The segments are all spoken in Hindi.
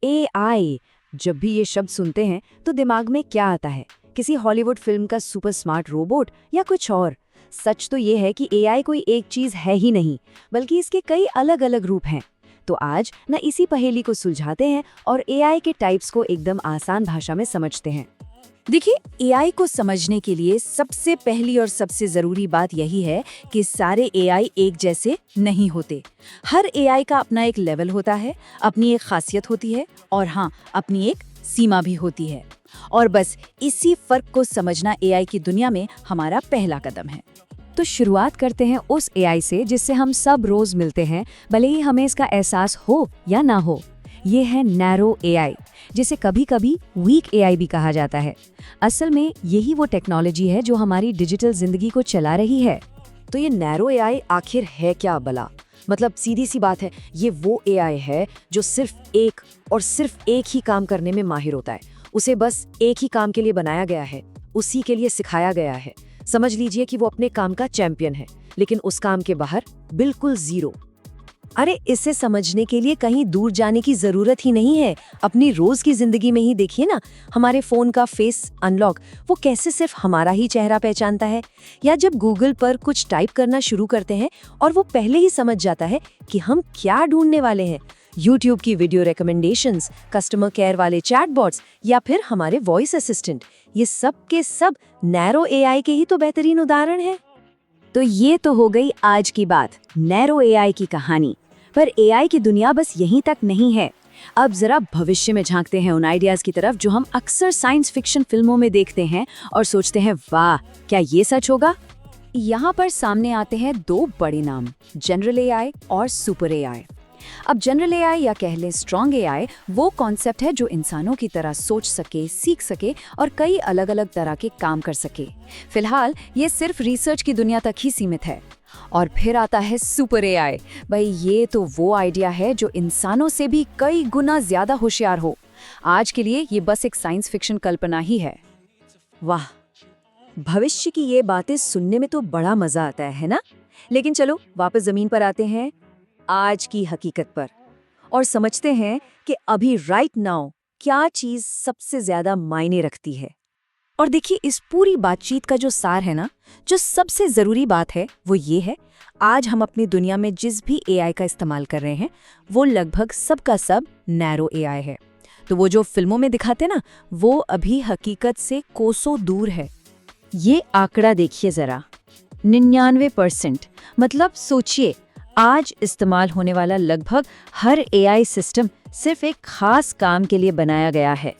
एआई, जब भी ये शब्द सुनते हैं तो दिमाग में क्या आता है? किसी हॉलीवुड फिल्म का सुपर स्मार्ट रोबोट या कुछ और? सच तो ये है कि एआई कोई एक चीज है ही नहीं, बल्कि इसके कई अलग अलग रूप हैं। तो आज न इसी पहेली को सुलझाते हैं और एआई के टाइप्स को एकदम आसान भाषा में समझते हैं। देखिए, एआई को समझने के लिए सबसे पहली और सबसे जरूरी बात यही है कि सारे एआई एक जैसे नहीं होते। हर एआई का अपना एक लेवल होता है, अपनी एक खासियत होती है और हाँ, अपनी एक सीमा भी होती है। और बस इसी फर्क को समझना एआई की दुनिया में हमारा पहला कदम है। तो शुरुआत करते हैं उस एआई से जिससे हम सब रोज मिलते हैं, भले ही हमें इसका एहसास हो या ना हो। ये है नैरो एआई, जिसे कभी कभी वीक एआई भी कहा जाता है। असल में यही वो टेक्नोलॉजी है जो हमारी डिजिटल जिंदगी को चला रही है। तो ये नैरो एआई आखिर है क्या भला? मतलब सीधी सी बात है, ये वो एआई है जो सिर्फ एक ही काम करने में माहिर होता है। उसे बस एक ही काम के लिए बनाया गया है, उसी के लिए सिखाया गया है। समझ लीजिए कि वो अपने काम का चैंपियन है, लेकिन उस काम के बाहर बिल्कुल जीरो। अरे, इसे समझने के लिए कहीं दूर जाने की जरूरत ही नहीं है। अपनी रोज की जिंदगी में ही देखिए ना, हमारे फोन का फेस अनलॉक वो कैसे सिर्फ हमारा ही चेहरा पहचानता है। या जब गूगल पर कुछ टाइप करना शुरू करते हैं और वो पहले ही समझ जाता है कि हम क्या ढूंढने वाले हैं। यूट्यूब की वीडियो रिकमेंडेशंस, कस्टमर केयर वाले चैटबॉट्स या फिर हमारे वॉइस असिस्टेंट, ये सब के सब नैरो एआई के ही तो बेहतरीन उदाहरण हैं। तो ये तो हो गई आज की बात, नैरो एआई की कहानी। पर एआई की दुनिया बस यहीं तक नहीं है। अब जरा भविष्य में झांकते हैं उन आइडियाज की तरफ जो हम अक्सर साइंस फिक्शन फिल्मों में देखते हैं और सोचते हैं, वाह, क्या ये सच होगा? यहाँ पर सामने आते हैं दो बड़े नाम, जनरल एआई और सुपर एआई। अब जनरल एआई या कह लें स्ट्रॉन्ग एआई वो कॉन्सेप्ट है जो इंसानों की तरह सोच सके, सीख सके और कई अलग अलग तरह के काम कर सके। फिलहाल ये सिर्फ रिसर्च की दुनिया तक ही सीमित है। और फिर आता है सुपर एआई। भाई, ये तो वो आइडिया है जो इंसानों से भी कई गुना ज्यादा होशियार हो। आज के लिए ये बस एक साइंस फिक्शन कल्पना ही है। वाह, भविष्य की ये बातें सुनने में तो बड़ा मजा आता है ना? लेकिन चलो वापस जमीन पर आते हैं, आज की हकीकत पर, और समझते हैं कि अभी राइट नाउ क्या चीज सबसे ज्यादा मायने रखती है। और देखिए, इस पूरी बातचीत का जो सार है ना, जो सबसे जरूरी बात है वो ये है, आज हम अपनी दुनिया में जिस भी एआई का इस्तेमाल कर रहे हैं वो लगभग सबका सब नैरो एआई है। तो वो जो फिल्मों में दिखाते ना, वो अभी हकीकत से कोसों दूर है। ये आंकड़ा देखिए जरा, 99%। मतलब सोचिए, आज इस्तेमाल होने वाला लगभग हर एआई सिस्टम सिर्फ एक खास काम के लिए बनाया गया है।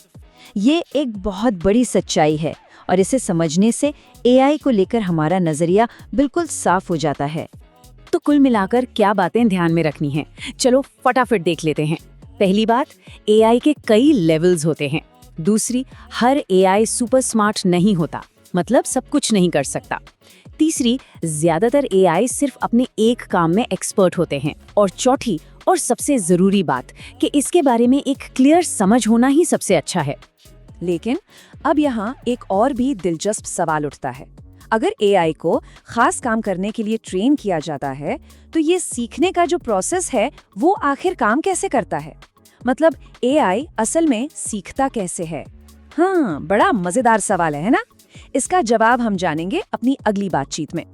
ये एक बहुत बड़ी सच्चाई है और इसे समझने से एआई को लेकर हमारा नजरिया बिल्कुल साफ हो जाता है। तो कुल मिलाकर क्या बातें ध्यान में रखनी हैं? चलो फटाफट देख लेते हैं। पहली बात, एआई के कई लेवल्स होते हैं। दूसरी, हर एआई सुपर स्मार्ट नहीं होता, मतलब सब कुछ नहीं कर सकता। तीसरी, ज्यादातर एआई सिर्फ अपने एक काम में एक्सपर्ट होते हैं। और चौथी और सबसे जरूरी बात कि इसके बारे में एक क्लियर समझ होना ही सबसे अच्छा है। लेकिन अब यहाँ एक और भी दिलचस्प सवाल उठता है। अगर एआई को खास काम करने के लिए ट्रेन किया जाता है, तो ये सीखने का जो प्रोसेस है वो आखिर काम कैसे करता है? मतलब एआई असल में सीखता कैसे है? हाँ, बड़ा मजेदार सवाल है ना? इसका जवाब हम जानेंगे अपनी अगली बातचीत में।